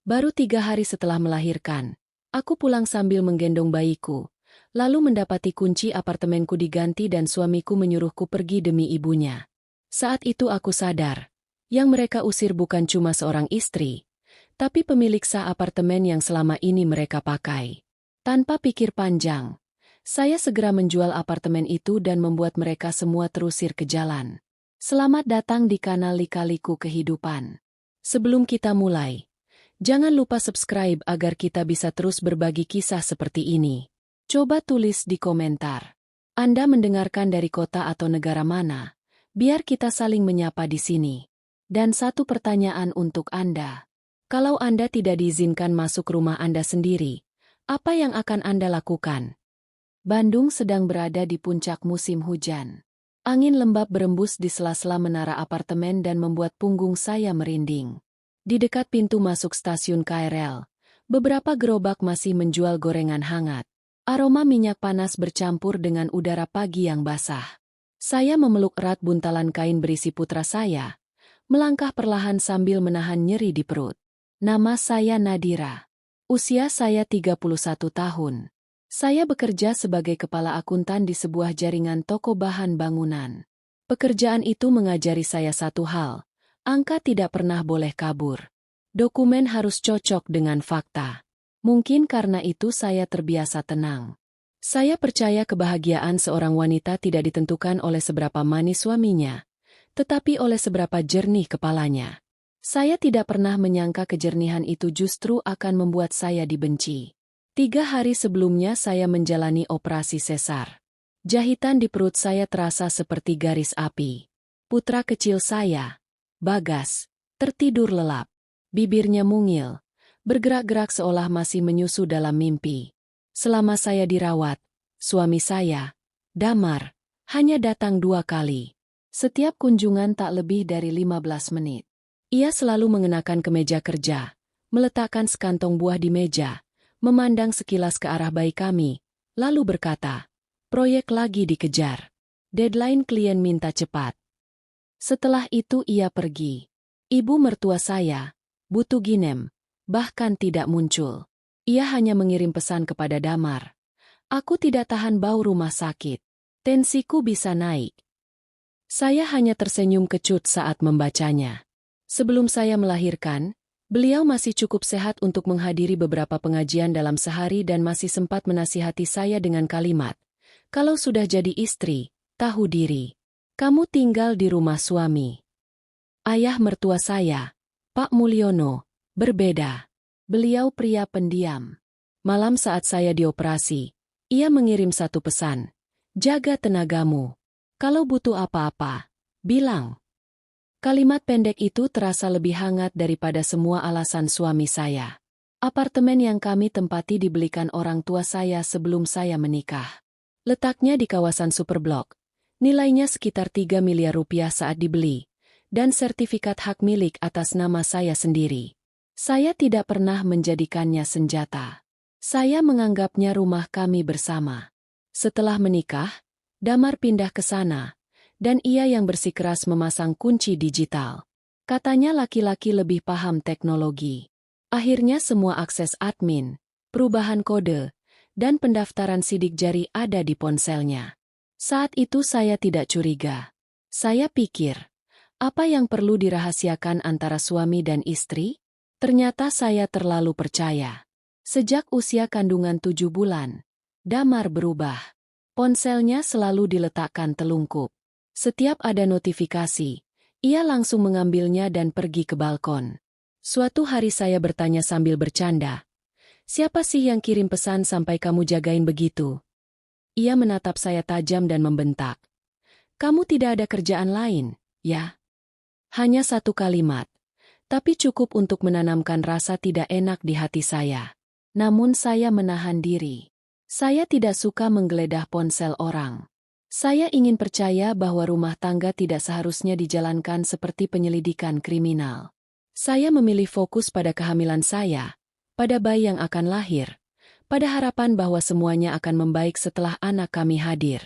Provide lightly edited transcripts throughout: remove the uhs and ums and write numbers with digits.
Baru 3 hari setelah melahirkan, aku pulang sambil menggendong bayiku, lalu mendapati kunci apartemenku diganti dan suamiku menyuruhku pergi demi ibunya. Saat itu aku sadar, yang mereka usir bukan cuma seorang istri, tapi pemilik sah apartemen yang selama ini mereka pakai. Tanpa pikir panjang, saya segera menjual apartemen itu dan membuat mereka semua terusir ke jalan. Selamat datang di kanal Lika-Liku Kehidupan. Sebelum kita mulai, jangan lupa subscribe agar kita bisa terus berbagi kisah seperti ini. Coba tulis di komentar, Anda mendengarkan dari kota atau negara mana, biar kita saling menyapa di sini. Dan satu pertanyaan untuk Anda. Kalau Anda tidak diizinkan masuk rumah Anda sendiri, apa yang akan Anda lakukan? Bandung sedang berada di puncak musim hujan. Angin lembab berembus di sela-sela menara apartemen dan membuat punggung saya merinding. Di dekat pintu masuk stasiun KRL, beberapa gerobak masih menjual gorengan hangat. Aroma minyak panas bercampur dengan udara pagi yang basah. Saya memeluk erat buntalan kain berisi putra saya, melangkah perlahan sambil menahan nyeri di perut. Nama saya Nadira. Usia saya 31 tahun. Saya bekerja sebagai kepala akuntan di sebuah jaringan toko bahan bangunan. Pekerjaan itu mengajari saya satu hal, angka tidak pernah boleh kabur. Dokumen harus cocok dengan fakta. Mungkin karena itu saya terbiasa tenang. Saya percaya kebahagiaan seorang wanita tidak ditentukan oleh seberapa manis suaminya, tetapi oleh seberapa jernih kepalanya. Saya tidak pernah menyangka kejernihan itu justru akan membuat saya dibenci. 3 hari sebelumnya saya menjalani operasi sesar. Jahitan di perut saya terasa seperti garis api. Putra kecil saya, Bagas, tertidur lelap. Bibirnya mungil, bergerak-gerak seolah masih menyusu dalam mimpi. Selama saya dirawat, suami saya, Damar, hanya datang 2 kali. Setiap kunjungan tak lebih dari 15 menit. Ia selalu mengenakan kemeja kerja, meletakkan sekantong buah di meja, memandang sekilas ke arah bayi kami, lalu berkata, "Proyek lagi dikejar. Deadline klien minta cepat." Setelah itu ia pergi. Ibu mertua saya, Bu Tuginem, bahkan tidak muncul. Ia hanya mengirim pesan kepada Damar. "Aku tidak tahan bau rumah sakit. Tensiku bisa naik." Saya hanya tersenyum kecut saat membacanya. Sebelum saya melahirkan, beliau masih cukup sehat untuk menghadiri beberapa pengajian dalam sehari dan masih sempat menasihati saya dengan kalimat, "Kalau sudah jadi istri, tahu diri. Kamu tinggal di rumah suami." Ayah mertua saya, Pak Mulyono, berbeda. Beliau pria pendiam. Malam saat saya dioperasi, ia mengirim satu pesan, "Jaga tenagamu. Kalau butuh apa-apa, bilang." Kalimat pendek itu terasa lebih hangat daripada semua alasan suami saya. Apartemen yang kami tempati dibelikan orang tua saya sebelum saya menikah. Letaknya di kawasan Superblok. Nilainya sekitar 3 miliar rupiah saat dibeli, dan sertifikat hak milik atas nama saya sendiri. Saya tidak pernah menjadikannya senjata. Saya menganggapnya rumah kami bersama. Setelah menikah, Damar pindah ke sana, dan ia yang bersikeras memasang kunci digital. Katanya laki-laki lebih paham teknologi. Akhirnya semua akses admin, perubahan kode, dan pendaftaran sidik jari ada di ponselnya. Saat itu saya tidak curiga. Saya pikir, apa yang perlu dirahasiakan antara suami dan istri? Ternyata saya terlalu percaya. Sejak usia kandungan 7 bulan, Damar berubah. Ponselnya selalu diletakkan telungkup. Setiap ada notifikasi, ia langsung mengambilnya dan pergi ke balkon. Suatu hari saya bertanya sambil bercanda, "Siapa sih yang kirim pesan sampai kamu jagain begitu?" Ia menatap saya tajam dan membentak, "Kamu tidak ada kerjaan lain, ya?" Hanya satu kalimat, tapi cukup untuk menanamkan rasa tidak enak di hati saya. Namun saya menahan diri. Saya tidak suka menggeledah ponsel orang. Saya ingin percaya bahwa rumah tangga tidak seharusnya dijalankan seperti penyelidikan kriminal. Saya memilih fokus pada kehamilan saya, pada bayi yang akan lahir, pada harapan bahwa semuanya akan membaik setelah anak kami hadir.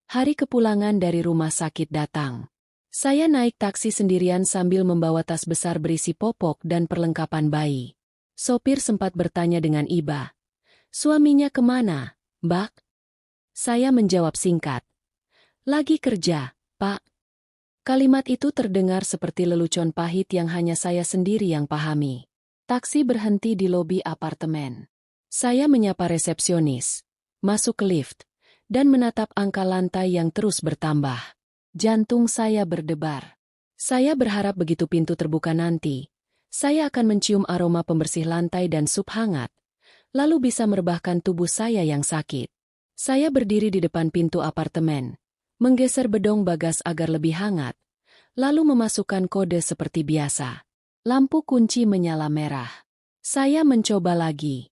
Hari kepulangan dari rumah sakit datang. Saya naik taksi sendirian sambil membawa tas besar berisi popok dan perlengkapan bayi. Sopir sempat bertanya dengan iba. Suaminya kemana, Mbak? Saya menjawab singkat. Lagi kerja, Pak. Kalimat itu terdengar seperti lelucon pahit yang hanya saya sendiri yang pahami. Taksi berhenti di lobi apartemen. Saya menyapa resepsionis, masuk ke lift, dan menatap angka lantai yang terus bertambah. Jantung saya berdebar. Saya berharap begitu pintu terbuka nanti, saya akan mencium aroma pembersih lantai dan sup hangat, lalu bisa merebahkan tubuh saya yang sakit. Saya berdiri di depan pintu apartemen, menggeser bedong bagas agar lebih hangat, lalu memasukkan kode seperti biasa. Lampu kunci menyala merah. Saya mencoba lagi.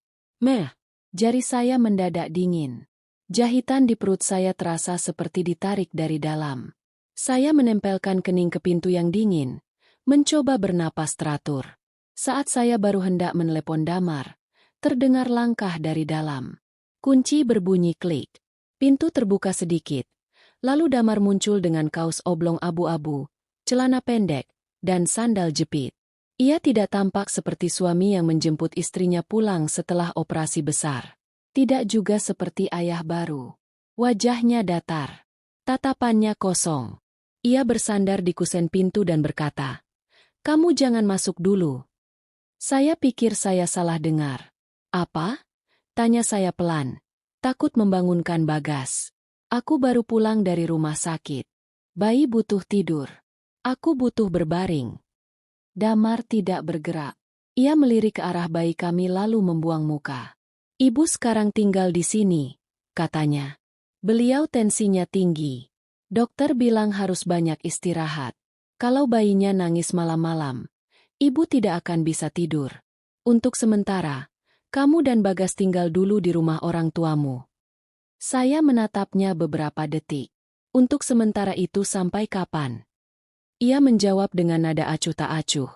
Jari saya mendadak dingin. Jahitan di perut saya terasa seperti ditarik dari dalam. Saya menempelkan kening ke pintu yang dingin, mencoba bernapas teratur. Saat saya baru hendak menelepon Damar, terdengar langkah dari dalam. Kunci berbunyi klik. Pintu terbuka sedikit. Lalu Damar muncul dengan kaos oblong abu-abu, celana pendek, dan sandal jepit. Ia tidak tampak seperti suami yang menjemput istrinya pulang setelah operasi besar. Tidak juga seperti ayah baru. Wajahnya datar. Tatapannya kosong. Ia bersandar di kusen pintu dan berkata, "Kamu jangan masuk dulu." Saya pikir saya salah dengar. "Apa?" tanya saya pelan, takut membangunkan Bagas. "Aku baru pulang dari rumah sakit. Bayi butuh tidur. Aku butuh berbaring." Damar tidak bergerak. Ia melirik ke arah bayi kami lalu membuang muka. "Ibu sekarang tinggal di sini," katanya. "Beliau tensinya tinggi. Dokter bilang harus banyak istirahat. Kalau bayinya nangis malam-malam, ibu tidak akan bisa tidur. Untuk sementara, kamu dan Bagas tinggal dulu di rumah orang tuamu." Saya menatapnya beberapa detik. "Untuk sementara itu sampai kapan?" Ia menjawab dengan nada acuh tak acuh.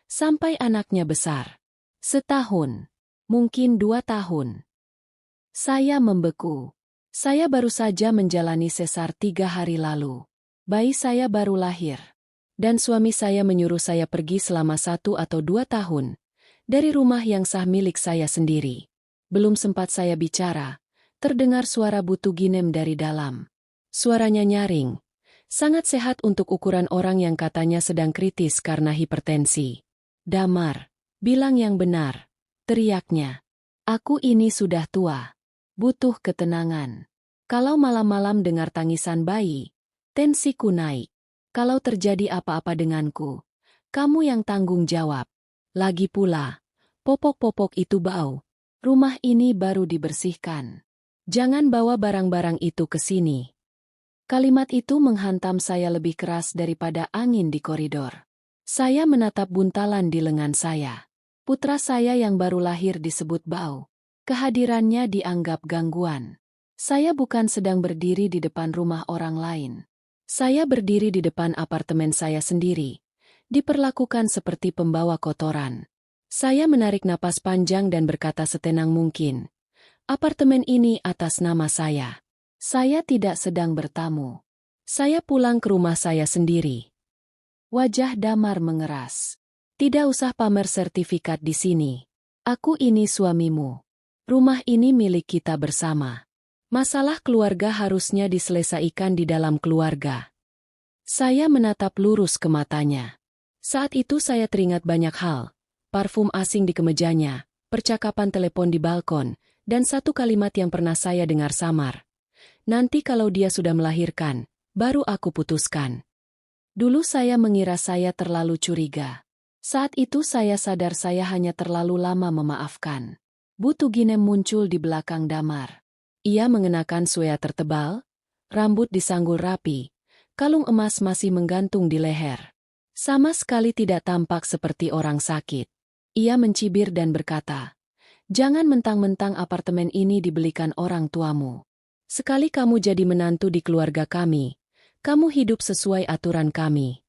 "Sampai anaknya besar. Setahun. Mungkin 2 tahun." Saya membeku. Saya baru saja menjalani sesar 3 hari lalu. Bayi saya baru lahir. Dan suami saya menyuruh saya pergi selama 1 atau 2 tahun dari rumah yang sah milik saya sendiri. Belum sempat saya bicara, terdengar suara Butu Ginem dari dalam. Suaranya nyaring, sangat sehat untuk ukuran orang yang katanya sedang kritis karena hipertensi. "Damar, bilang yang benar," teriaknya. "Aku ini sudah tua. Butuh ketenangan. Kalau malam-malam dengar tangisan bayi, tensiku naik. Kalau terjadi apa-apa denganku, kamu yang tanggung jawab. Lagi pula, popok-popok itu bau. Rumah ini baru dibersihkan. Jangan bawa barang-barang itu ke sini." Kalimat itu menghantam saya lebih keras daripada angin di koridor. Saya menatap buntalan di lengan saya. Putra saya yang baru lahir disebut bau. Kehadirannya dianggap gangguan. Saya bukan sedang berdiri di depan rumah orang lain. Saya berdiri di depan apartemen saya sendiri. Diperlakukan seperti pembawa kotoran. Saya menarik napas panjang dan berkata setenang mungkin, "Apartemen ini atas nama saya. Saya tidak sedang bertamu. Saya pulang ke rumah saya sendiri." Wajah Damar mengeras. "Tidak usah pamer sertifikat di sini. Aku ini suamimu. Rumah ini milik kita bersama. Masalah keluarga harusnya diselesaikan di dalam keluarga." Saya menatap lurus ke matanya. Saat itu saya teringat banyak hal. Parfum asing di kemejanya, percakapan telepon di balkon, dan satu kalimat yang pernah saya dengar samar. "Nanti kalau dia sudah melahirkan, baru aku putuskan." Dulu saya mengira saya terlalu curiga. Saat itu saya sadar saya hanya terlalu lama memaafkan. Butu Ginem muncul di belakang Damar. Ia mengenakan sweater tebal, rambut disanggul rapi, kalung emas masih menggantung di leher. Sama sekali tidak tampak seperti orang sakit. Ia mencibir dan berkata, "Jangan mentang-mentang apartemen ini dibelikan orang tuamu. Sekali kamu jadi menantu di keluarga kami, kamu hidup sesuai aturan kami."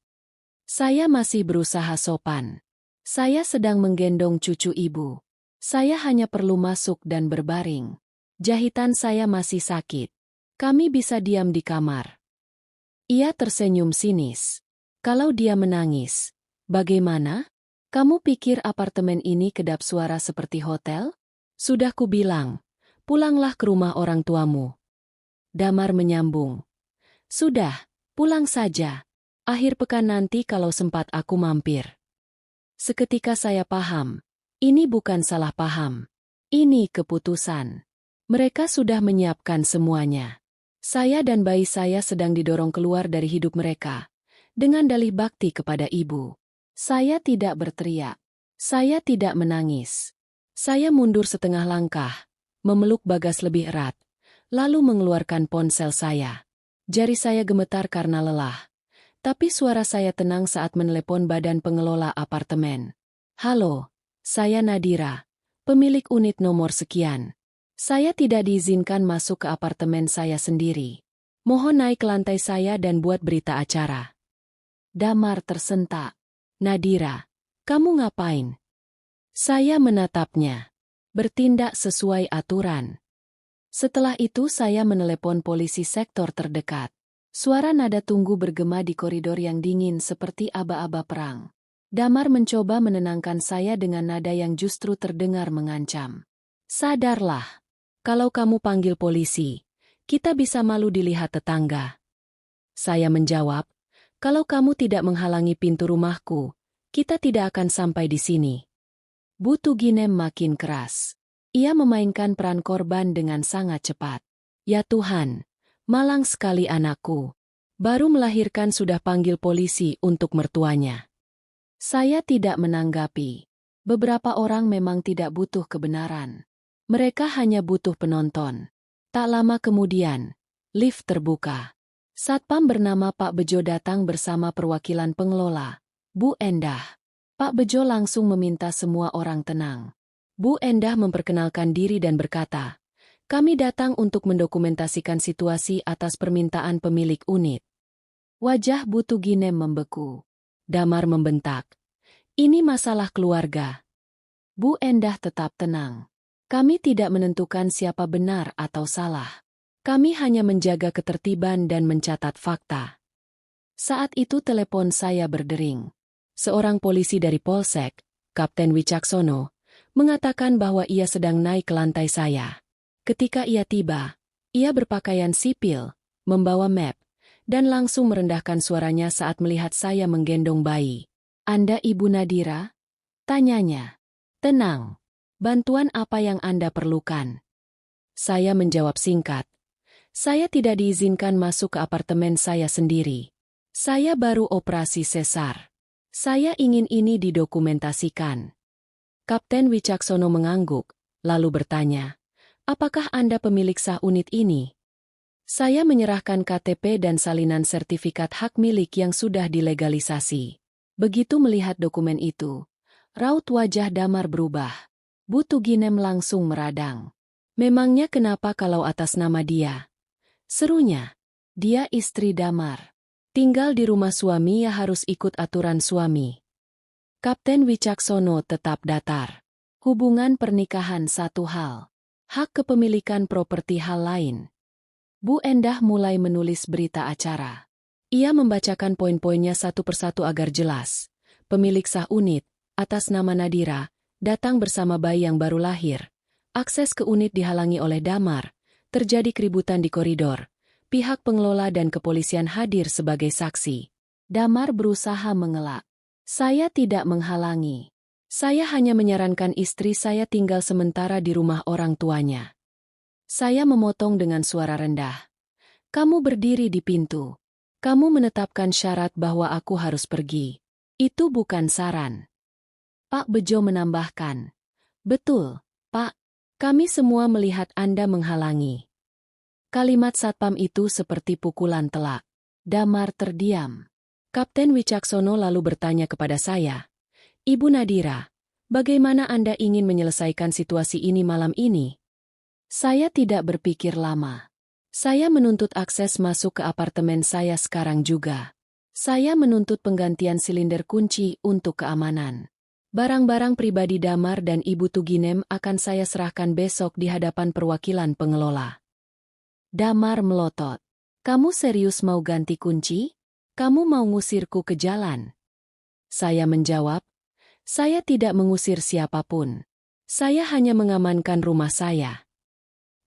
Saya masih berusaha sopan. "Saya sedang menggendong cucu ibu. Saya hanya perlu masuk dan berbaring. Jahitan saya masih sakit. Kami bisa diam di kamar." Ia tersenyum sinis. "Kalau dia menangis, bagaimana? Kamu pikir apartemen ini kedap suara seperti hotel? Sudah kubilang, pulanglah ke rumah orang tuamu. Damar menyambung. Sudah, pulang saja. Akhir pekan nanti kalau sempat aku mampir. Seketika saya paham. Ini bukan salah paham. Ini keputusan. Mereka sudah menyiapkan semuanya. Saya dan bayi saya sedang didorong keluar dari hidup mereka. Dengan dalih bakti kepada ibu. Saya tidak berteriak. Saya tidak menangis. Saya mundur setengah langkah. Memeluk Bagas lebih erat. Lalu mengeluarkan ponsel saya. Jari saya gemetar karena lelah. Tapi suara saya tenang saat menelepon badan pengelola apartemen. Halo, saya Nadira, pemilik unit nomor sekian. Saya tidak diizinkan masuk ke apartemen saya sendiri. Mohon naik ke lantai saya dan buat berita acara. Damar tersentak. Nadira, kamu ngapain? Saya menatapnya. Bertindak sesuai aturan. Setelah itu saya menelepon polisi sektor terdekat. Suara nada tunggu bergema di koridor yang dingin seperti aba-aba perang. Damar mencoba menenangkan saya dengan nada yang justru terdengar mengancam. Sadarlah, kalau kamu panggil polisi, kita bisa malu dilihat tetangga. Saya menjawab, kalau kamu tidak menghalangi pintu rumahku, kita tidak akan sampai di sini. Bu Tuginem makin keras. Ia memainkan peran korban dengan sangat cepat. Ya Tuhan, malang sekali anakku. Baru melahirkan sudah panggil polisi untuk mertuanya. Saya tidak menanggapi. Beberapa orang memang tidak butuh kebenaran. Mereka hanya butuh penonton. Tak lama kemudian, lift terbuka. Satpam bernama Pak Bejo datang bersama perwakilan pengelola, Bu Endah. Pak Bejo langsung meminta semua orang tenang. Bu Endah memperkenalkan diri dan berkata, kami datang untuk mendokumentasikan situasi atas permintaan pemilik unit. Wajah Bu Tuginem membeku. Damar membentak. Ini masalah keluarga. Bu Endah tetap tenang. Kami tidak menentukan siapa benar atau salah. Kami hanya menjaga ketertiban dan mencatat fakta. Saat itu telepon saya berdering. Seorang polisi dari Polsek, Kapten Wicaksono, mengatakan bahwa ia sedang naik ke lantai saya. Ketika ia tiba, ia berpakaian sipil, membawa map, dan langsung merendahkan suaranya saat melihat saya menggendong bayi. Anda Ibu Nadira? Tanyanya. Tenang. Bantuan apa yang Anda perlukan? Saya menjawab singkat. Saya tidak diizinkan masuk ke apartemen saya sendiri. Saya baru operasi sesar. Saya ingin ini didokumentasikan. Kapten Wicaksono mengangguk, lalu bertanya, apakah Anda pemilik sah unit ini? Saya menyerahkan KTP dan salinan sertifikat hak milik yang sudah dilegalisasi. Begitu melihat dokumen itu, raut wajah Damar berubah. Bu Tuginem langsung meradang. Memangnya kenapa kalau atas nama dia? Serunya, dia istri Damar. Tinggal di rumah suami ya harus ikut aturan suami. Kapten Wicaksono tetap datar. Hubungan pernikahan satu hal. Hak kepemilikan properti hal lain. Bu Endah mulai menulis berita acara. Ia membacakan poin-poinnya satu persatu agar jelas. Pemilik sah unit, atas nama Nadira, datang bersama bayi yang baru lahir. Akses ke unit dihalangi oleh Damar. Terjadi keributan di koridor. Pihak pengelola dan kepolisian hadir sebagai saksi. Damar berusaha mengelak. Saya tidak menghalangi. Saya hanya menyarankan istri saya tinggal sementara di rumah orang tuanya. Saya memotong dengan suara rendah. Kamu berdiri di pintu. Kamu menetapkan syarat bahwa aku harus pergi. Itu bukan saran. Pak Bejo menambahkan. Betul, Pak. Kami semua melihat Anda menghalangi. Kalimat satpam itu seperti pukulan telak. Damar terdiam. Kapten Wicaksono lalu bertanya kepada saya, Ibu Nadira, bagaimana Anda ingin menyelesaikan situasi ini malam ini? Saya tidak berpikir lama. Saya menuntut akses masuk ke apartemen saya sekarang juga. Saya menuntut penggantian silinder kunci untuk keamanan. Barang-barang pribadi Damar dan Ibu Tuginem akan saya serahkan besok di hadapan perwakilan pengelola. Damar melotot. Kamu serius mau ganti kunci? Kamu mau ngusirku ke jalan? Saya menjawab, Saya tidak mengusir siapapun. Saya hanya mengamankan rumah saya.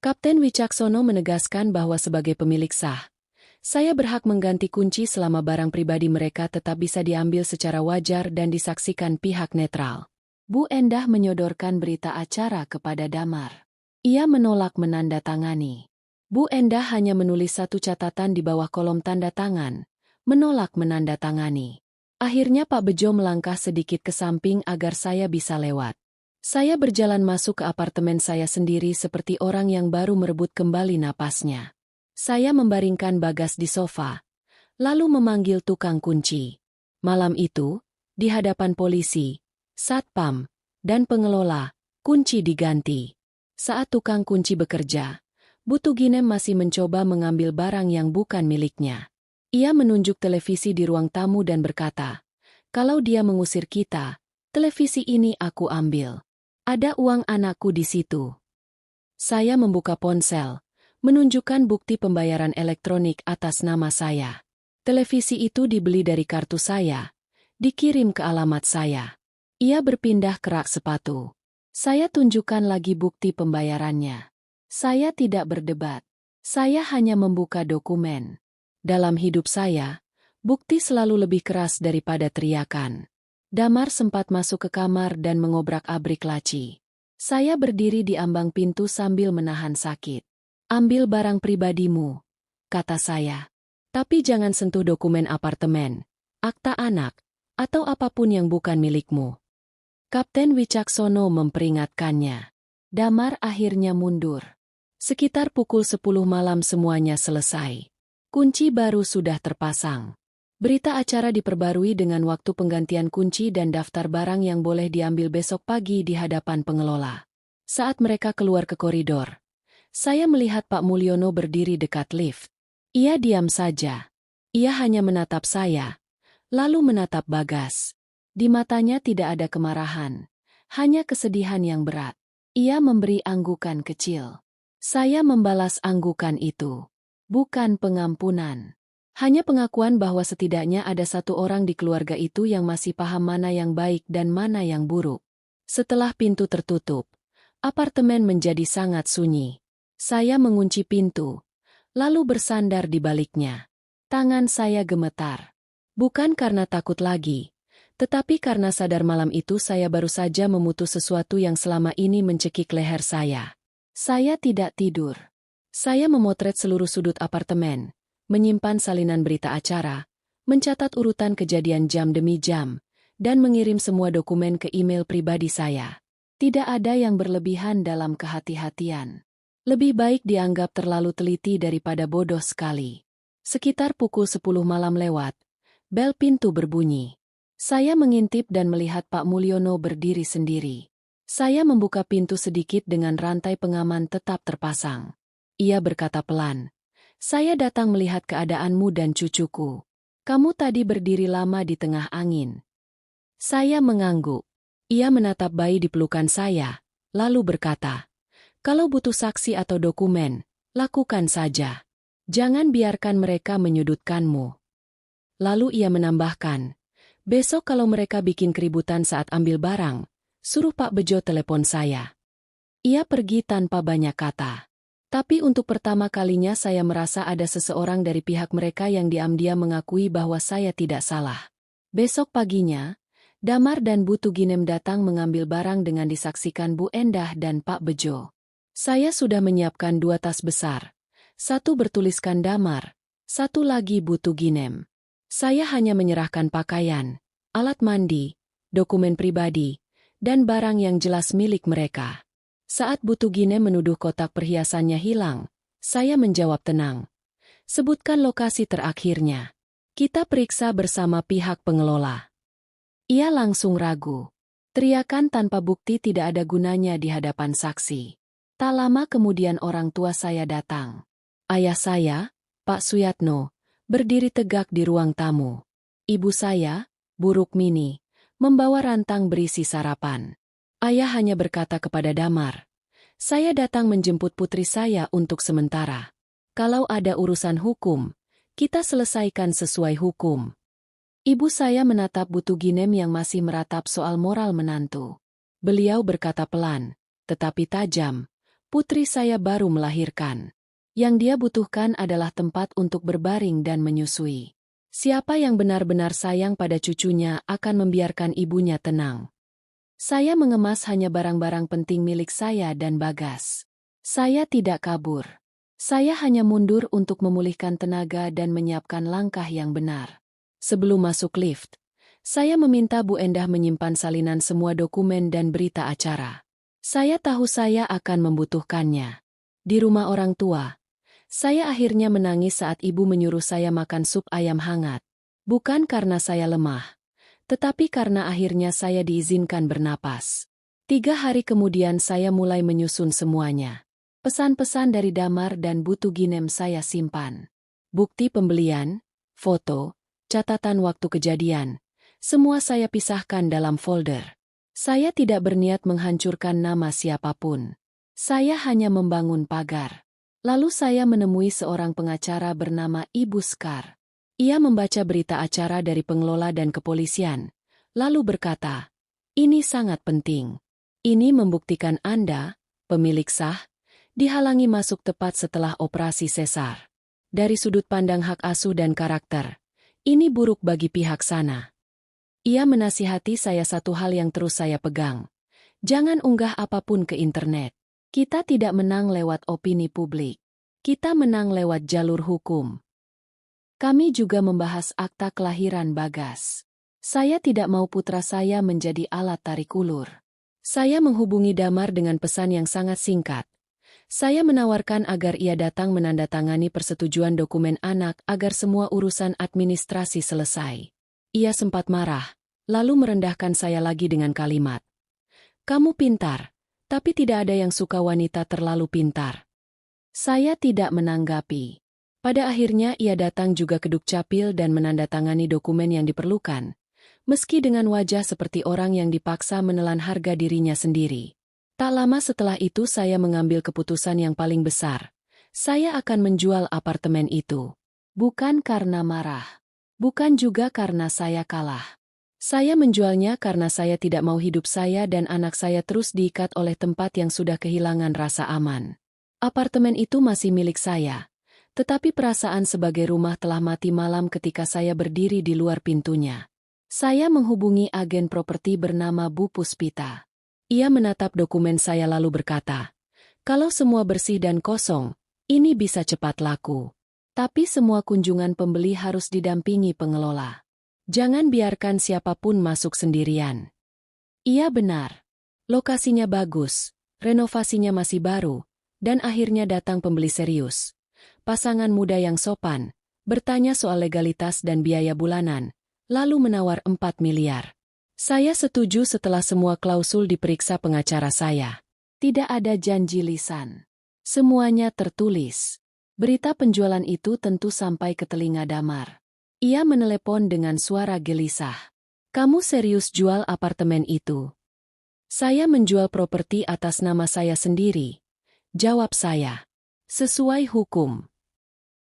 Kapten Wicaksono menegaskan bahwa sebagai pemilik sah, saya berhak mengganti kunci selama barang pribadi mereka tetap bisa diambil secara wajar dan disaksikan pihak netral. Bu Endah menyodorkan berita acara kepada Damar. Ia menolak menandatangani. Bu Endah hanya menulis satu catatan di bawah kolom tanda tangan, menolak menandatangani. Akhirnya Pak Bejo melangkah sedikit ke samping agar saya bisa lewat. Saya berjalan masuk ke apartemen saya sendiri seperti orang yang baru merebut kembali napasnya. Saya membaringkan Bagas di sofa, lalu memanggil tukang kunci. Malam itu, di hadapan polisi, satpam, dan pengelola, kunci diganti. Saat tukang kunci bekerja, Bu Tuginem masih mencoba mengambil barang yang bukan miliknya. Ia menunjuk televisi di ruang tamu dan berkata, "Kalau dia mengusir kita, televisi ini aku ambil. Ada uang anakku di situ." Saya membuka ponsel, menunjukkan bukti pembayaran elektronik atas nama saya. Televisi itu dibeli dari kartu saya, dikirim ke alamat saya. Ia berpindah ke rak sepatu. Saya tunjukkan lagi bukti pembayarannya. Saya tidak berdebat. Saya hanya membuka dokumen. Dalam hidup saya, bukti selalu lebih keras daripada teriakan. Damar sempat masuk ke kamar dan mengobrak-abrik laci. Saya berdiri di ambang pintu sambil menahan sakit. "Ambil barang pribadimu," kata saya. "Tapi jangan sentuh dokumen apartemen, akta anak, atau apapun yang bukan milikmu." Kapten Wicaksono memperingatkannya. Damar akhirnya mundur. Sekitar pukul 10 malam semuanya selesai. Kunci baru sudah terpasang. Berita acara diperbarui dengan waktu penggantian kunci dan daftar barang yang boleh diambil besok pagi di hadapan pengelola. Saat mereka keluar ke koridor, saya melihat Pak Mulyono berdiri dekat lift. Ia diam saja. Ia hanya menatap saya, lalu menatap Bagas. Di matanya tidak ada kemarahan, hanya kesedihan yang berat. Ia memberi anggukan kecil. Saya membalas anggukan itu. Bukan pengampunan. Hanya pengakuan bahwa setidaknya ada satu orang di keluarga itu yang masih paham mana yang baik dan mana yang buruk. Setelah pintu tertutup, apartemen menjadi sangat sunyi. Saya mengunci pintu, lalu bersandar di baliknya. Tangan saya gemetar. Bukan karena takut lagi, tetapi karena sadar malam itu saya baru saja memutus sesuatu yang selama ini mencekik leher saya. Saya tidak tidur. Saya memotret seluruh sudut apartemen, menyimpan salinan berita acara, mencatat urutan kejadian jam demi jam, dan mengirim semua dokumen ke email pribadi saya. Tidak ada yang berlebihan dalam kehati-hatian. Lebih baik dianggap terlalu teliti daripada bodoh sekali. Sekitar pukul 10 malam lewat, bel pintu berbunyi. Saya mengintip dan melihat Pak Mulyono berdiri sendiri. Saya membuka pintu sedikit dengan rantai pengaman tetap terpasang. Ia berkata pelan, "Saya datang melihat keadaanmu dan cucuku. Kamu tadi berdiri lama di tengah angin." Saya mengangguk. Ia menatap bayi di pelukan saya, lalu berkata, "Kalau butuh saksi atau dokumen, lakukan saja. Jangan biarkan mereka menyudutkanmu." Lalu ia menambahkan, "Besok kalau mereka bikin keributan saat ambil barang, suruh Pak Bejo telepon saya." Ia pergi tanpa banyak kata. Tapi untuk pertama kalinya saya merasa ada seseorang dari pihak mereka yang diam-diam mengakui bahwa saya tidak salah. Besok paginya, Damar dan Bu Tuginem datang mengambil barang dengan disaksikan Bu Endah dan Pak Bejo. Saya sudah menyiapkan 2 tas besar. Satu bertuliskan Damar, satu lagi Bu Tuginem. Saya hanya menyerahkan pakaian, alat mandi, dokumen pribadi, dan barang yang jelas milik mereka. Saat Bu Tuginem menuduh kotak perhiasannya hilang, saya menjawab tenang. "Sebutkan lokasi terakhirnya. Kita periksa bersama pihak pengelola." Ia langsung ragu. Teriakan tanpa bukti tidak ada gunanya di hadapan saksi. Tak lama kemudian orang tua saya datang. Ayah saya, Pak Suyatno, berdiri tegak di ruang tamu. Ibu saya, Bu Rukmini, membawa rantang berisi sarapan. Ayah hanya berkata kepada Damar, "Saya datang menjemput putri saya untuk sementara. Kalau ada urusan hukum, kita selesaikan sesuai hukum." Ibu saya menatap Butuginem yang masih meratap soal moral menantu. Beliau berkata pelan, tetapi tajam, "Putri saya baru melahirkan. Yang dia butuhkan adalah tempat untuk berbaring dan menyusui. Siapa yang benar-benar sayang pada cucunya akan membiarkan ibunya tenang. Saya mengemas hanya barang-barang penting milik saya dan Bagas. Saya tidak kabur. Saya hanya mundur untuk memulihkan tenaga dan menyiapkan langkah yang benar. Sebelum masuk lift, saya meminta Bu Endah menyimpan salinan semua dokumen dan berita acara. Saya tahu saya akan membutuhkannya. Di rumah orang tua, saya akhirnya menangis saat ibu menyuruh saya makan sup ayam hangat. Bukan karena saya lemah, tetapi karena akhirnya saya diizinkan bernapas. 3 hari kemudian saya mulai menyusun semuanya. Pesan-pesan dari Damar dan Butuginem saya simpan. Bukti pembelian, foto, catatan waktu kejadian, semua saya pisahkan dalam folder. Saya tidak berniat menghancurkan nama siapapun. Saya hanya membangun pagar. Lalu saya menemui seorang pengacara bernama Ibu Skar. Ia membaca berita acara dari pengelola dan kepolisian, lalu berkata, "Ini sangat penting. Ini membuktikan Anda, pemilik sah, dihalangi masuk tepat setelah operasi sesar. Dari sudut pandang hak asuh dan karakter, ini buruk bagi pihak sana." Ia menasihati saya satu hal yang terus saya pegang. Jangan unggah apapun ke internet. Kita tidak menang lewat opini publik. Kita menang lewat jalur hukum. Kami juga membahas akta kelahiran Bagas. Saya tidak mau putra saya menjadi alat tarik ulur. Saya menghubungi Damar dengan pesan yang sangat singkat. Saya menawarkan agar ia datang menandatangani persetujuan dokumen anak agar semua urusan administrasi selesai. Ia sempat marah, lalu merendahkan saya lagi dengan kalimat, "Kamu pintar, tapi tidak ada yang suka wanita terlalu pintar." Saya tidak menanggapi. Pada akhirnya ia datang juga ke Dukcapil dan menandatangani dokumen yang diperlukan, meski dengan wajah seperti orang yang dipaksa menelan harga dirinya sendiri. Tak lama setelah itu saya mengambil keputusan yang paling besar. Saya akan menjual apartemen itu. Bukan karena marah. Bukan juga karena saya kalah. Saya menjualnya karena saya tidak mau hidup saya dan anak saya terus diikat oleh tempat yang sudah kehilangan rasa aman. Apartemen itu masih milik saya, tetapi perasaan sebagai rumah telah mati malam ketika saya berdiri di luar pintunya. Saya menghubungi agen properti bernama Bu Puspita. Ia menatap dokumen saya lalu berkata, "Kalau semua bersih dan kosong, ini bisa cepat laku. Tapi semua kunjungan pembeli harus didampingi pengelola. Jangan biarkan siapapun masuk sendirian." Ia benar. Lokasinya bagus, renovasinya masih baru, dan akhirnya datang pembeli serius. Pasangan muda yang sopan, bertanya soal legalitas dan biaya bulanan, lalu menawar 4 miliar. Saya setuju setelah semua klausul diperiksa pengacara saya. Tidak ada janji lisan. Semuanya tertulis. Berita penjualan itu tentu sampai ke telinga Damar. Ia menelepon dengan suara gelisah. "Kamu serius jual apartemen itu?" "Saya menjual properti atas nama saya sendiri," jawab saya. "Sesuai hukum."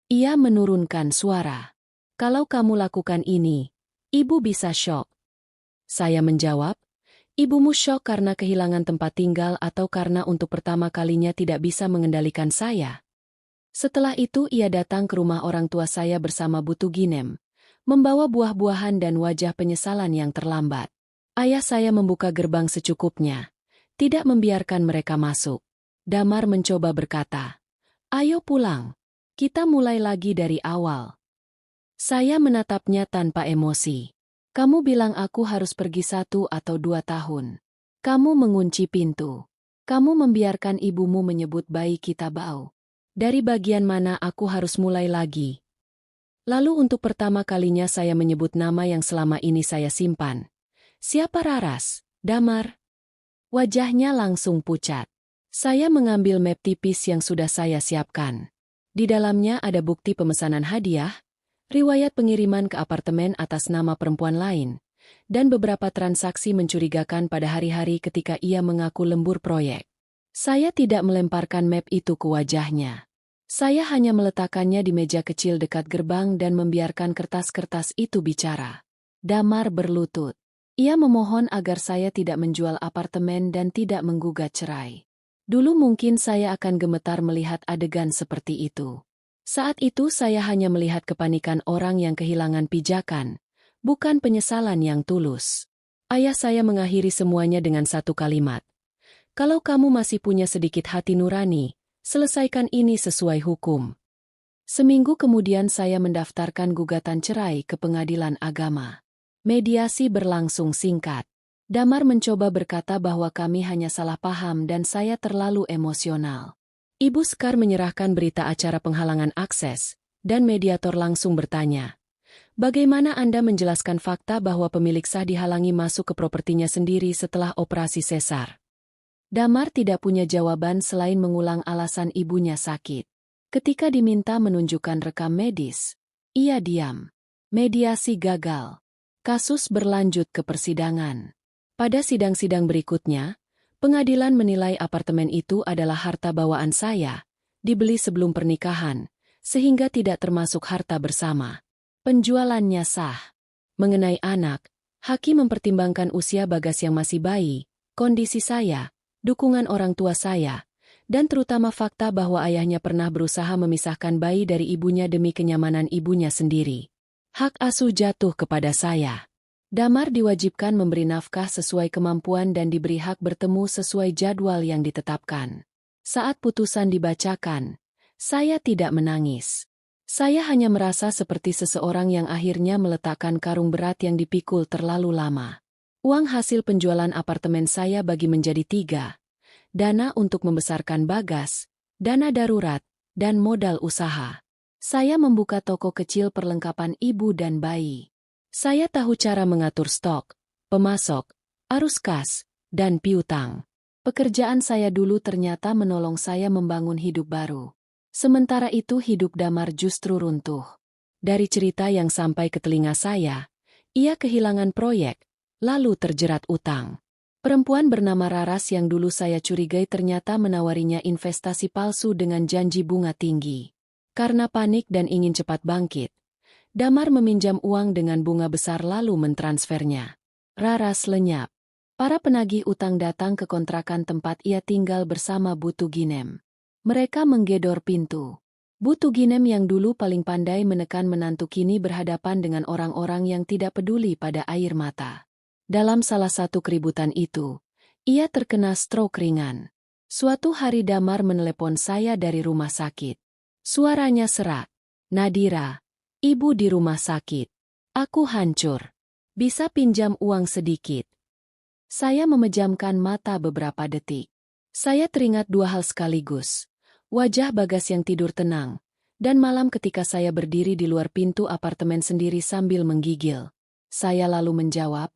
Ia menurunkan suara. "Kalau kamu lakukan ini, ibu bisa syok." Saya menjawab, "Ibumu syok karena kehilangan tempat tinggal atau karena untuk pertama kalinya tidak bisa mengendalikan saya?" Setelah itu ia datang ke rumah orang tua saya bersama Butuginem, membawa buah-buahan dan wajah penyesalan yang terlambat. Ayah saya membuka gerbang secukupnya, tidak membiarkan mereka masuk. Damar mencoba berkata, "Ayo pulang, kita mulai lagi dari awal." Saya menatapnya tanpa emosi. "Kamu bilang aku harus pergi 1 atau 2 tahun. Kamu mengunci pintu. Kamu membiarkan ibumu menyebut bayi kita bau. Dari bagian mana aku harus mulai lagi?" Lalu untuk pertama kalinya saya menyebut nama yang selama ini saya simpan. "Siapa Raras, Damar?" Wajahnya langsung pucat. Saya mengambil map tipis yang sudah saya siapkan. Di dalamnya ada bukti pemesanan hadiah, riwayat pengiriman ke apartemen atas nama perempuan lain, dan beberapa transaksi mencurigakan pada hari-hari ketika ia mengaku lembur proyek. Saya tidak melemparkan map itu ke wajahnya. Saya hanya meletakkannya di meja kecil dekat gerbang dan membiarkan kertas-kertas itu bicara. Damar berlutut. Ia memohon agar saya tidak menjual apartemen dan tidak menggugat cerai. Dulu mungkin saya akan gemetar melihat adegan seperti itu. Saat itu saya hanya melihat kepanikan orang yang kehilangan pijakan, bukan penyesalan yang tulus. Ayah saya mengakhiri semuanya dengan satu kalimat. Kalau kamu masih punya sedikit hati nurani, selesaikan ini sesuai hukum. Seminggu kemudian saya mendaftarkan gugatan cerai ke pengadilan agama. Mediasi berlangsung singkat. Damar mencoba berkata bahwa kami hanya salah paham dan saya terlalu emosional. Ibu Sekar menyerahkan berita acara penghalangan akses, dan mediator langsung bertanya, bagaimana Anda menjelaskan fakta bahwa pemilik sah dihalangi masuk ke propertinya sendiri setelah operasi sesar? Damar tidak punya jawaban selain mengulang alasan ibunya sakit. Ketika diminta menunjukkan rekam medis, ia diam. Mediasi gagal. Kasus berlanjut ke persidangan. Pada sidang-sidang berikutnya, pengadilan menilai apartemen itu adalah harta bawaan saya, dibeli sebelum pernikahan, sehingga tidak termasuk harta bersama. Penjualannya sah. Mengenai anak, hakim mempertimbangkan usia Bagas yang masih bayi, kondisi saya, dukungan orang tua saya, dan terutama fakta bahwa ayahnya pernah berusaha memisahkan bayi dari ibunya demi kenyamanan ibunya sendiri. Hak asuh jatuh kepada saya. Damar diwajibkan memberi nafkah sesuai kemampuan dan diberi hak bertemu sesuai jadwal yang ditetapkan. Saat putusan dibacakan, saya tidak menangis. Saya hanya merasa seperti seseorang yang akhirnya meletakkan karung berat yang dipikul terlalu lama. Uang hasil penjualan apartemen saya bagi menjadi 3. Dana untuk membesarkan Bagas, dana darurat, dan modal usaha. Saya membuka toko kecil perlengkapan ibu dan bayi. Saya tahu cara mengatur stok, pemasok, arus kas, dan piutang. Pekerjaan saya dulu ternyata menolong saya membangun hidup baru. Sementara itu hidup Damar justru runtuh. Dari cerita yang sampai ke telinga saya, ia kehilangan proyek, lalu terjerat utang. Perempuan bernama Raras yang dulu saya curigai ternyata menawarinya investasi palsu dengan janji bunga tinggi. Karena panik dan ingin cepat bangkit, Damar meminjam uang dengan bunga besar lalu mentransfernya. Raras lenyap. Para penagih utang datang ke kontrakan tempat ia tinggal bersama Bu Tuginem. Mereka menggedor pintu. Bu Tuginem yang dulu paling pandai menekan menantu kini berhadapan dengan orang-orang yang tidak peduli pada air mata. Dalam salah satu keributan itu, ia terkena stroke ringan. Suatu hari Damar menelepon saya dari rumah sakit. Suaranya serak. Nadira, ibu di rumah sakit. Aku hancur. Bisa pinjam uang sedikit? Saya memejamkan mata beberapa detik. Saya teringat 2 hal sekaligus. Wajah Bagas yang tidur tenang, dan malam ketika saya berdiri di luar pintu apartemen sendiri sambil menggigil. Saya lalu menjawab,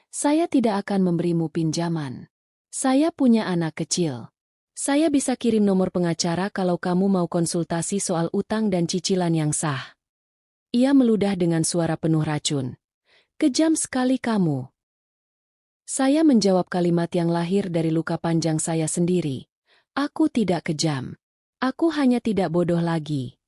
saya tidak akan memberimu pinjaman. Saya punya anak kecil. Saya bisa kirim nomor pengacara kalau kamu mau konsultasi soal utang dan cicilan yang sah. Ia meludah dengan suara penuh racun. Kejam sekali kamu. Saya menjawab kalimat yang lahir dari luka panjang saya sendiri. Aku tidak kejam. Aku hanya tidak bodoh lagi.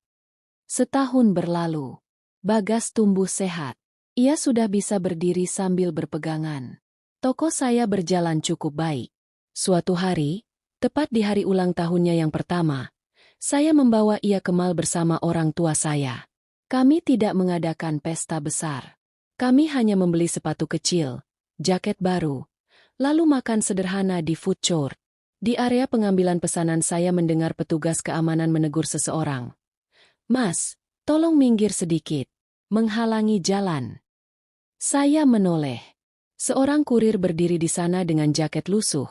Setahun berlalu. Bagas tumbuh sehat. Ia sudah bisa berdiri sambil berpegangan. Toko saya berjalan cukup baik. Suatu hari, tepat di hari ulang tahunnya yang pertama, saya membawa ia ke mall bersama orang tua saya. Kami tidak mengadakan pesta besar. Kami hanya membeli sepatu kecil, jaket baru, lalu makan sederhana di food court. Di area pengambilan pesanan saya mendengar petugas keamanan menegur seseorang. Mas, tolong minggir sedikit. Menghalangi jalan. Saya menoleh. Seorang kurir berdiri di sana dengan jaket lusuh,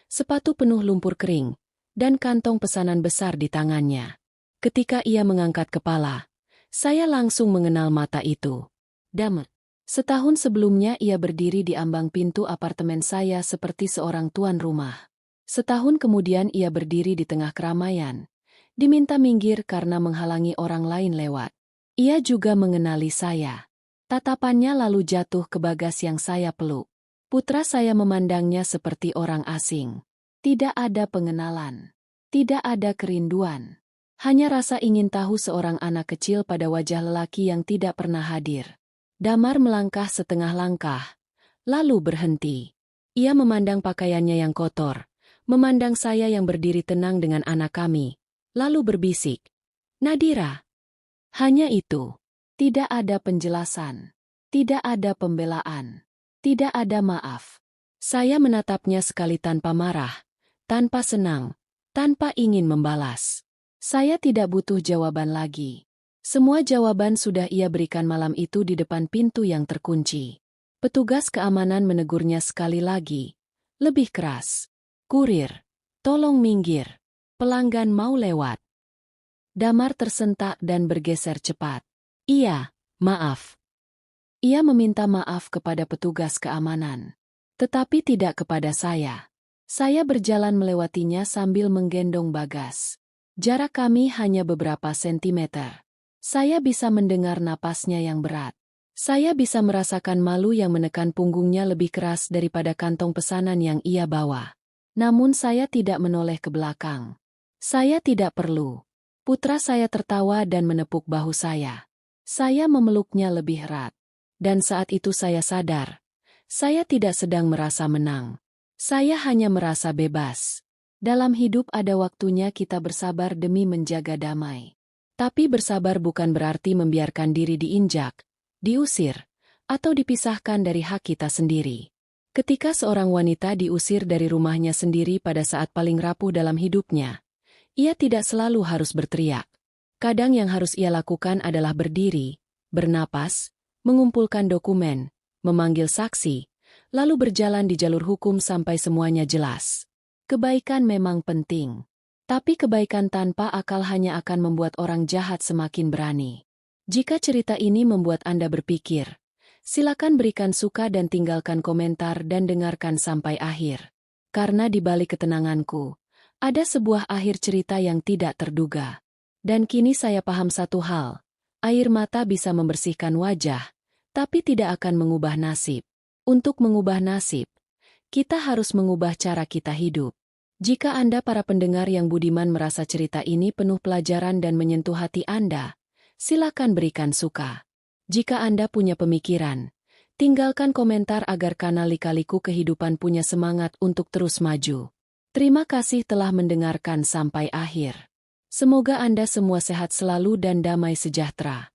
sepatu penuh lumpur kering, dan kantong pesanan besar di tangannya. Ketika ia mengangkat kepala, saya langsung mengenal mata itu. Damar. Setahun sebelumnya ia berdiri di ambang pintu apartemen saya seperti seorang tuan rumah. Setahun kemudian ia berdiri di tengah keramaian, diminta minggir karena menghalangi orang lain lewat. Ia juga mengenali saya. Tatapannya lalu jatuh ke Bagas yang saya peluk. Putra saya memandangnya seperti orang asing. Tidak ada pengenalan. Tidak ada kerinduan. Hanya rasa ingin tahu seorang anak kecil pada wajah lelaki yang tidak pernah hadir. Damar melangkah setengah langkah, lalu berhenti. Ia memandang pakaiannya yang kotor, memandang saya yang berdiri tenang dengan anak kami, lalu berbisik, "Nadira." Hanya itu. Tidak ada penjelasan. Tidak ada pembelaan. Tidak ada maaf. Saya menatapnya sekali tanpa marah, tanpa senang, tanpa ingin membalas. Saya tidak butuh jawaban lagi. Semua jawaban sudah ia berikan malam itu di depan pintu yang terkunci. Petugas keamanan menegurnya sekali lagi. Lebih keras. "Kurir, tolong minggir. Pelanggan mau lewat." Damar tersentak dan bergeser cepat. "Iya, maaf." Ia meminta maaf kepada petugas keamanan. Tetapi tidak kepada saya. Saya berjalan melewatinya sambil menggendong Bagas. Jarak kami hanya beberapa sentimeter. Saya bisa mendengar napasnya yang berat. Saya bisa merasakan malu yang menekan punggungnya lebih keras daripada kantong pesanan yang ia bawa. Namun saya tidak menoleh ke belakang. Saya tidak perlu. Putra saya tertawa dan menepuk bahu saya. Saya memeluknya lebih erat. Dan saat itu saya sadar. Saya tidak sedang merasa menang. Saya hanya merasa bebas. Dalam hidup ada waktunya kita bersabar demi menjaga damai. Tapi bersabar bukan berarti membiarkan diri diinjak, diusir, atau dipisahkan dari hak kita sendiri. Ketika seorang wanita diusir dari rumahnya sendiri pada saat paling rapuh dalam hidupnya, ia tidak selalu harus berteriak. Kadang yang harus ia lakukan adalah berdiri, bernapas, mengumpulkan dokumen, memanggil saksi, lalu berjalan di jalur hukum sampai semuanya jelas. Kebaikan memang penting. Tapi kebaikan tanpa akal hanya akan membuat orang jahat semakin berani. Jika cerita ini membuat Anda berpikir, silakan berikan suka dan tinggalkan komentar dan dengarkan sampai akhir. Karena di balik ketenanganku, ada sebuah akhir cerita yang tidak terduga. Dan kini saya paham satu hal, air mata bisa membersihkan wajah, tapi tidak akan mengubah nasib. Untuk mengubah nasib, kita harus mengubah cara kita hidup. Jika Anda para pendengar yang budiman merasa cerita ini penuh pelajaran dan menyentuh hati Anda, silakan berikan suka. Jika Anda punya pemikiran, tinggalkan komentar agar kanal Lika-Liku Kehidupan punya semangat untuk terus maju. Terima kasih telah mendengarkan sampai akhir. Semoga Anda semua sehat selalu dan damai sejahtera.